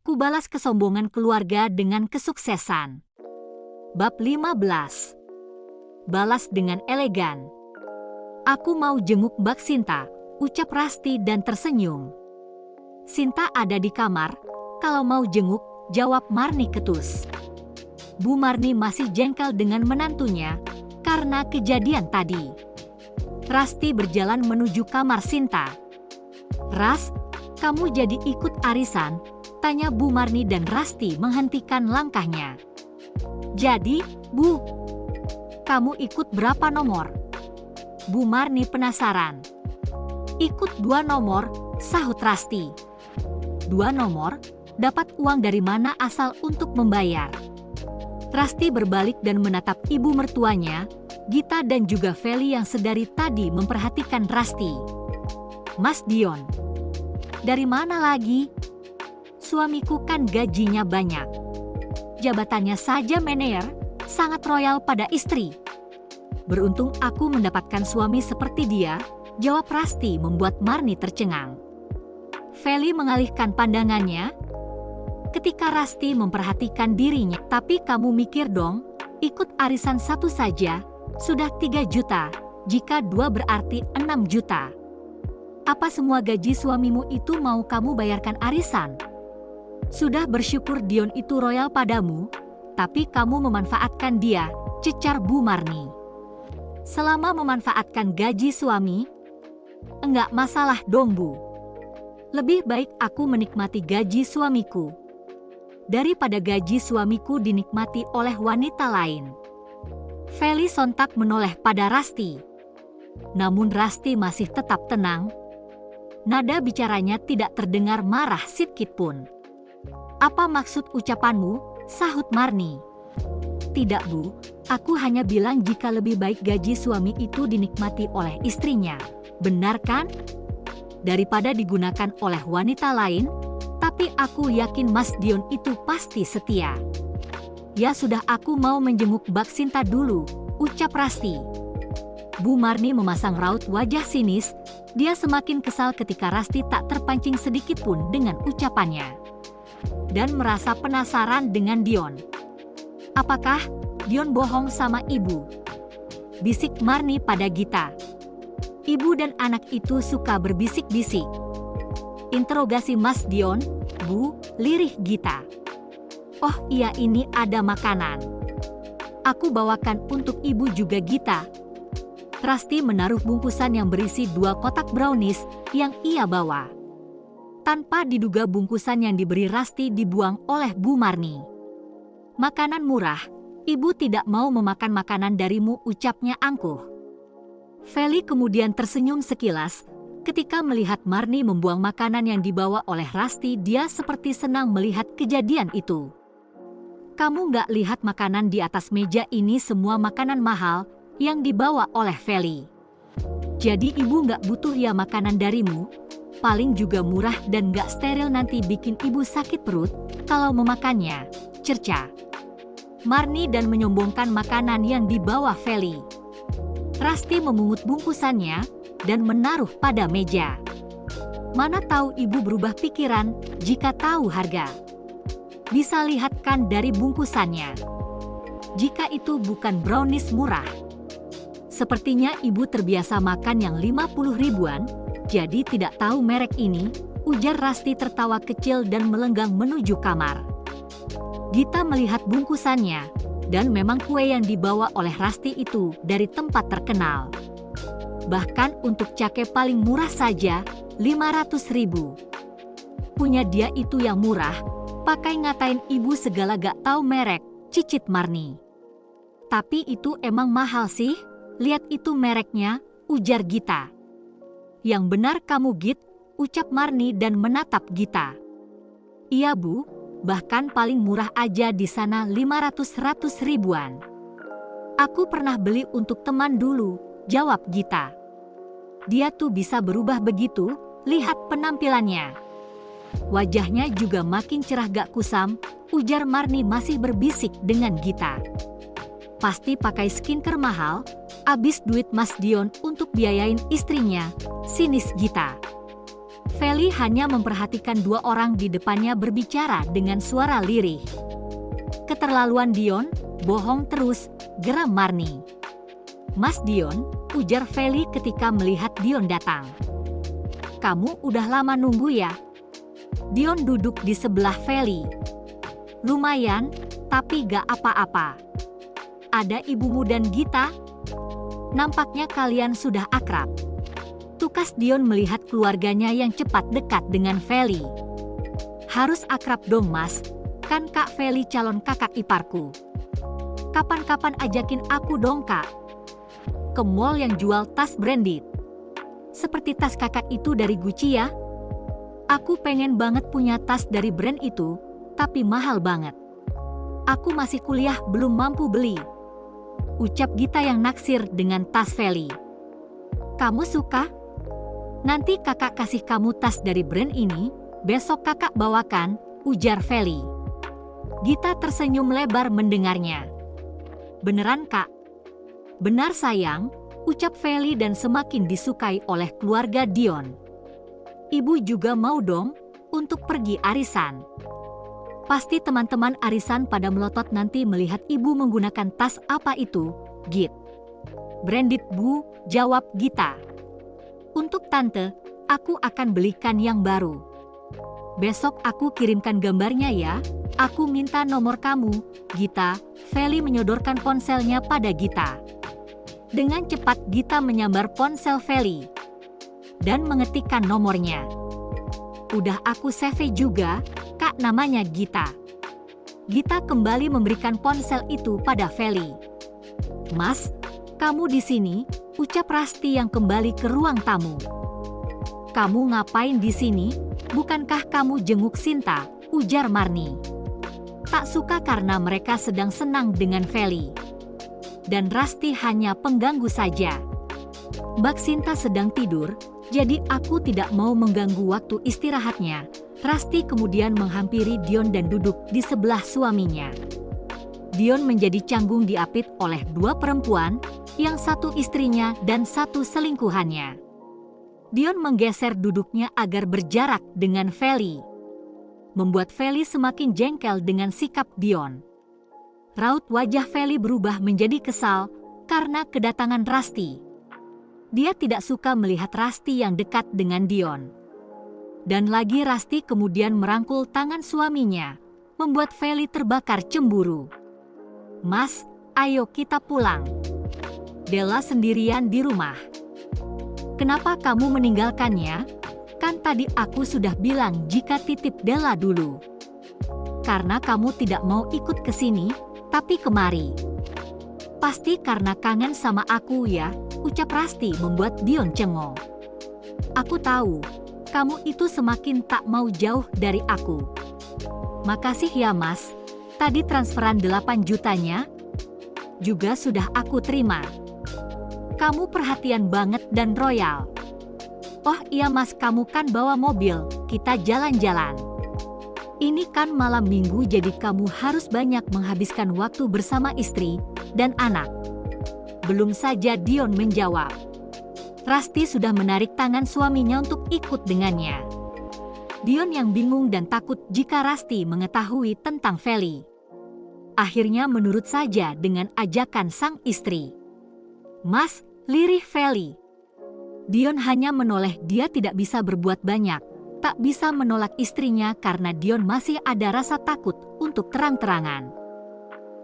kubalas kesombongan keluarga dengan kesuksesan. Bab 15. Balas dengan elegan. Aku mau jenguk Mbak Sinta, ucap Rasti dan tersenyum. Sinta ada di kamar, kalau mau jenguk, jawab Marni ketus. Bu Marni masih jengkel dengan menantunya karena kejadian tadi. Rasti berjalan menuju kamar Sinta. Ras, kamu jadi ikut arisan? Tanya Bu Marni dan Rasti menghentikan langkahnya. Jadi, Bu, kamu ikut berapa nomor? Bu Marni penasaran. Ikut 2 nomor, sahut Rasti. 2 nomor? Dapat uang dari mana asal untuk membayar? Rasti berbalik dan menatap ibu mertuanya, Gita dan juga Feli yang sedari tadi memperhatikan Rasti. Mas Dion, dari mana lagi? Suamiku kan gajinya banyak. Jabatannya saja manajer, sangat royal pada istri. Beruntung aku mendapatkan suami seperti dia, jawab Rasti membuat Marni tercengang. Feli mengalihkan pandangannya. Ketika Rasti memperhatikan dirinya, tapi kamu mikir dong, ikut arisan 1 saja, sudah 3 juta, jika 2 berarti 6 juta. Apa semua gaji suamimu itu mau kamu bayarkan arisan? Sudah bersyukur Dion itu royal padamu, tapi kamu memanfaatkan dia, cecar Bu Marni. Selama memanfaatkan gaji suami, enggak masalah dong Bu. Lebih baik aku menikmati gaji suamiku daripada gaji suamiku dinikmati oleh wanita lain. Feli sontak menoleh pada Rasti. Namun Rasti masih tetap tenang. Nada bicaranya tidak terdengar marah sedikit pun. Apa maksud ucapanmu? Sahut Marni. Tidak Bu, aku hanya bilang jika lebih baik gaji suami itu dinikmati oleh istrinya. Benar kan? Daripada digunakan oleh wanita lain, tapi aku yakin Mas Dion itu pasti setia. Ya sudah, aku mau menjenguk Mbak Sinta dulu, ucap Rasti. Bu Marni memasang raut wajah sinis, dia semakin kesal ketika Rasti tak terpancing sedikit pun dengan ucapannya. Dan merasa penasaran dengan Dion. Apakah Dion bohong sama ibu? Bisik Marni pada Gita. Ibu dan anak itu suka berbisik-bisik. Interogasi Mas Dion, Bu, lirih Gita. Oh iya, ini ada makanan. Aku bawakan untuk ibu juga Gita. Rasti menaruh bungkusan yang berisi 2 kotak brownies yang ia bawa. Tanpa diduga bungkusan yang diberi Rasti dibuang oleh Bu Marni. Makanan murah, ibu tidak mau memakan makanan darimu, ucapnya angkuh. Feli kemudian tersenyum sekilas. Ketika melihat Marni membuang makanan yang dibawa oleh Rasti, dia seperti senang melihat kejadian itu. Kamu nggak lihat makanan di atas meja ini semua makanan mahal yang dibawa oleh Feli. Jadi ibu nggak butuh ya makanan darimu, paling juga murah dan nggak steril, nanti bikin ibu sakit perut kalau memakannya, cerca Marni dan menyombongkan makanan yang dibawa Feli. Rasti memungut bungkusannya dan menaruh pada meja. Mana tahu ibu berubah pikiran jika tahu harga. Bisa lihat kan dari bungkusannya. Jika itu bukan brownies murah. Sepertinya ibu terbiasa makan yang 50 ribuan, jadi tidak tahu merek ini, ujar Rasti tertawa kecil dan melenggang menuju kamar. Gita melihat bungkusannya, dan memang kue yang dibawa oleh Rasti itu dari tempat terkenal. Bahkan untuk cake paling murah saja, 500 ribu. Punya dia itu yang murah, pakai ngatain ibu segala gak tahu merek, cicit Marni. Tapi itu emang mahal sih, lihat itu mereknya, ujar Gita. Yang benar kamu Git, ucap Marni dan menatap Gita. Iya Bu, bahkan paling murah aja di sana 500-100 ribuan. Aku pernah beli untuk teman dulu, jawab Gita. Dia tuh bisa berubah begitu, lihat penampilannya. Wajahnya juga makin cerah gak kusam, ujar Marni masih berbisik dengan Gita. Pasti pakai skincare mahal, abis duit Mas Dion untuk biayain istrinya, sinis Gita. Feli hanya memperhatikan dua orang di depannya berbicara dengan suara lirih. Keterlaluan Dion, bohong terus, geram Marni. Mas Dion, ujar Feli ketika melihat Dion datang. Kamu udah lama nunggu ya? Dion duduk di sebelah Feli. Lumayan, tapi gak apa-apa. Ada ibumu dan Gita? Nampaknya kalian sudah akrab. Tukas Dion melihat keluarganya yang cepat dekat dengan Feli. Harus akrab dong mas, kan Kak Feli calon kakak iparku. Kapan-kapan ajakin aku dong kak. Ke mall yang jual tas branded. Seperti tas kakak itu dari Gucci ya. Aku pengen banget punya tas dari brand itu, tapi mahal banget. Aku masih kuliah belum mampu beli. Ucap Gita yang naksir dengan tas Feli. Kamu suka? Nanti kakak kasih kamu tas dari brand ini, besok kakak bawakan, ujar Feli. Gita tersenyum lebar mendengarnya. Beneran kak? Benar sayang, ucap Feli dan semakin disukai oleh keluarga Dion. Ibu juga mau dong, untuk pergi arisan. Pasti teman-teman arisan pada melotot nanti melihat ibu menggunakan tas apa itu, Git. Branded bu, jawab Gita. Untuk tante, aku akan belikan yang baru. Besok aku kirimkan gambarnya ya, aku minta nomor kamu, Gita. Feli menyodorkan ponselnya pada Gita. Dengan cepat Gita menyambar ponsel Feli dan mengetikkan nomornya. Udah aku save juga, kak namanya Gita. Gita kembali memberikan ponsel itu pada Feli. Mas, kamu di sini, ucap Rasti yang kembali ke ruang tamu. Kamu ngapain di sini? Bukankah kamu jenguk Sinta? Ujar Marni. Tak suka karena mereka sedang senang dengan Feli. Dan Rasti hanya pengganggu saja. Mbak Sinta sedang tidur, jadi aku tidak mau mengganggu waktu istirahatnya. Rasti kemudian menghampiri Dion dan duduk di sebelah suaminya. Dion menjadi canggung diapit oleh dua perempuan, yang satu istrinya dan satu selingkuhannya. Dion menggeser duduknya agar berjarak dengan Feli. Membuat Feli semakin jengkel dengan sikap Dion. Raut wajah Feli berubah menjadi kesal karena kedatangan Rasti. Dia tidak suka melihat Rasti yang dekat dengan Dion. Dan lagi Rasti kemudian merangkul tangan suaminya, membuat Feli terbakar cemburu. Mas, ayo kita pulang. Della sendirian di rumah. Kenapa kamu meninggalkannya? Kan tadi aku sudah bilang jika titip Della dulu. Karena kamu tidak mau ikut ke sini, tapi kemari. Pasti karena kangen sama aku ya, ucap Rasti membuat Dion cengong. Aku tahu, kamu itu semakin tak mau jauh dari aku. Makasih ya mas, tadi transferan 8 jutanya juga sudah aku terima. Kamu perhatian banget dan royal. Oh iya mas, kamu kan bawa mobil, kita jalan-jalan. Ini kan malam minggu jadi kamu harus banyak menghabiskan waktu bersama istri dan anak. Belum saja Dion menjawab. Rasti sudah menarik tangan suaminya untuk ikut dengannya. Dion yang bingung dan takut jika Rasti mengetahui tentang Feli. Akhirnya menurut saja dengan ajakan sang istri. Mas, lirih Feli. Dion hanya menoleh, dia tidak bisa berbuat banyak. Tak bisa menolak istrinya karena Dion masih ada rasa takut untuk terang-terangan.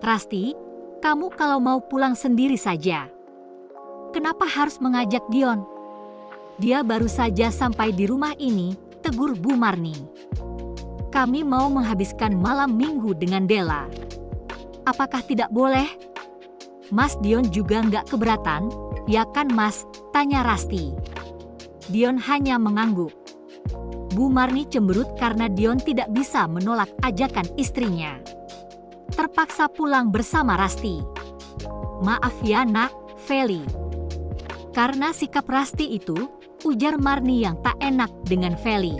Rasti, kamu kalau mau pulang sendiri saja. Kenapa harus mengajak Dion? Dia baru saja sampai di rumah ini, tegur Bu Marni. Kami mau menghabiskan malam minggu dengan Della. Apakah tidak boleh? Mas Dion juga nggak keberatan, ya kan mas? Tanya Rasti. Dion hanya mengangguk. Bu Marni cemberut karena Dion tidak bisa menolak ajakan istrinya. Terpaksa pulang bersama Rasti. Maaf ya nak, Feli. Karena sikap Rasti itu, ujar Marni yang tak enak dengan Feli.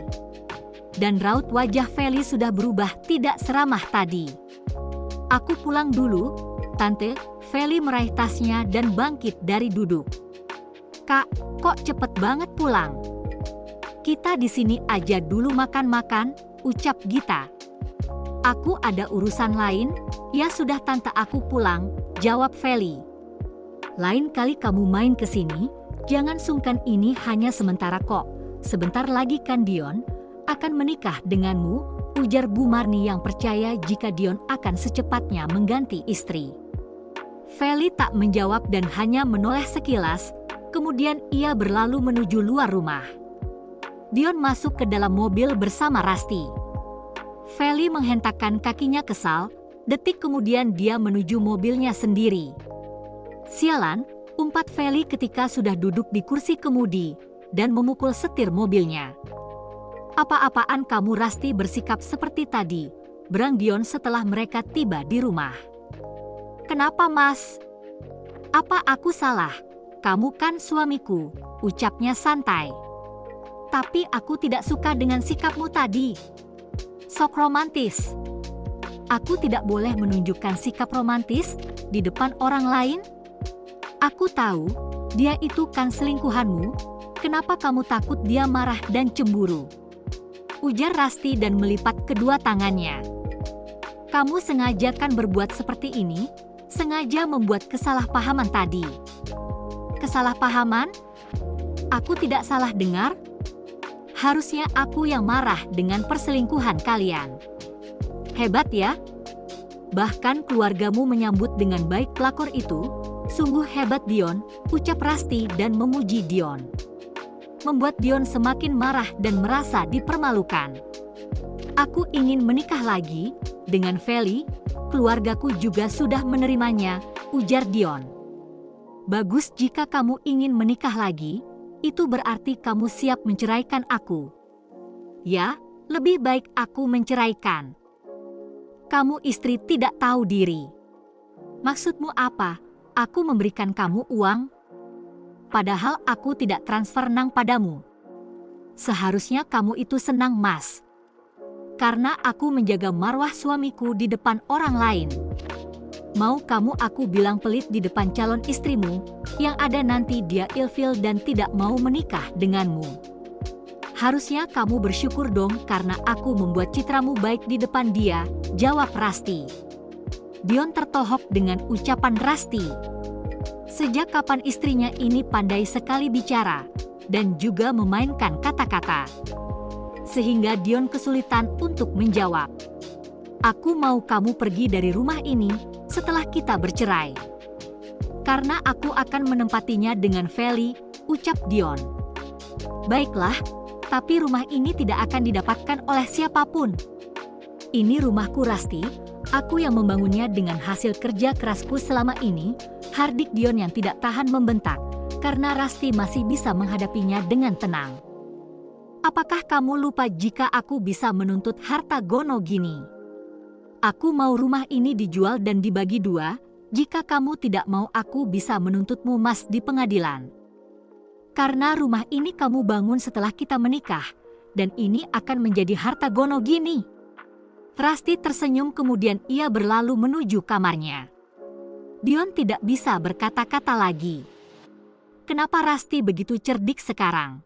Dan raut wajah Feli sudah berubah tidak seramah tadi. Aku pulang dulu, Tante. Feli meraih tasnya dan bangkit dari duduk. Kak, kok cepet banget pulang? Kita di sini aja dulu makan-makan, ucap Gita. Aku ada urusan lain, ya sudah tante aku pulang, jawab Feli. Lain kali kamu main ke sini, jangan sungkan, ini hanya sementara kok. Sebentar lagi kan Dion akan menikah denganmu, ujar Bu Marni yang percaya jika Dion akan secepatnya mengganti istri. Feli tak menjawab dan hanya menoleh sekilas, kemudian ia berlalu menuju luar rumah. Dion masuk ke dalam mobil bersama Rasti. Feli menghentakkan kakinya kesal, detik kemudian dia menuju mobilnya sendiri. Sialan, umpat Feli ketika sudah duduk di kursi kemudi dan memukul setir mobilnya. Apa-apaan kamu Rasti, bersikap seperti tadi, berang Dion setelah mereka tiba di rumah. Kenapa Mas? Apa aku salah? Kamu kan suamiku, ucapnya santai. Tapi aku tidak suka dengan sikapmu tadi. Sok romantis. Aku tidak boleh menunjukkan sikap romantis di depan orang lain. Aku tahu, dia itu kan selingkuhanmu. Kenapa kamu takut dia marah dan cemburu? Ujar Rasti dan melipat kedua tangannya. Kamu sengaja kan berbuat seperti ini, sengaja membuat kesalahpahaman tadi. Kesalahpahaman? Aku tidak salah dengar? Harusnya aku yang marah dengan perselingkuhan kalian. Hebat ya? Bahkan keluargamu menyambut dengan baik pelakor itu. Sungguh hebat Dion, ucap Rasti dan memuji Dion. Membuat Dion semakin marah dan merasa dipermalukan. Aku ingin menikah lagi dengan Feli, keluargaku juga sudah menerimanya, ujar Dion. Bagus, jika kamu ingin menikah lagi, itu berarti kamu siap menceraikan aku. Ya, lebih baik aku menceraikan. Kamu istri tidak tahu diri. Maksudmu apa? Aku memberikan kamu uang? Padahal aku tidak transfer nang padamu. Seharusnya kamu itu senang Mas. Karena aku menjaga marwah suamiku di depan orang lain. Mau kamu aku bilang pelit di depan calon istrimu, yang ada nanti dia ilfil dan tidak mau menikah denganmu. Harusnya kamu bersyukur dong karena aku membuat citramu baik di depan dia, jawab Rasti. Dion tertohok dengan ucapan Rasti. Sejak kapan istrinya ini pandai sekali bicara, dan juga memainkan kata-kata. Sehingga Dion kesulitan untuk menjawab. Aku mau kamu pergi dari rumah ini setelah kita bercerai. Karena aku akan menempatinya dengan Feli, ucap Dion. Baiklah, tapi rumah ini tidak akan didapatkan oleh siapapun. Ini rumahku Rasti, aku yang membangunnya dengan hasil kerja kerasku selama ini, hardik Dion yang tidak tahan membentak, karena Rasti masih bisa menghadapinya dengan tenang. Apakah kamu lupa jika aku bisa menuntut harta gono gini? Aku mau rumah ini dijual dan dibagi dua, jika kamu tidak mau aku bisa menuntutmu Mas di pengadilan. Karena rumah ini kamu bangun setelah kita menikah, dan ini akan menjadi harta gono gini. Rasti tersenyum kemudian ia berlalu menuju kamarnya. Dion tidak bisa berkata-kata lagi. Kenapa Rasti begitu cerdik sekarang?